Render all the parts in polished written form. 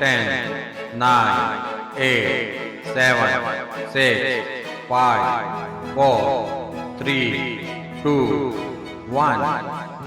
10, 9, 8, 7, 6, 5, 4, 3, 2, 1۔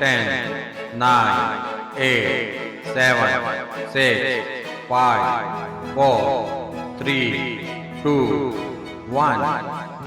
10, 9, 8, 7, 6, 5, 4, 3, 2, 1۔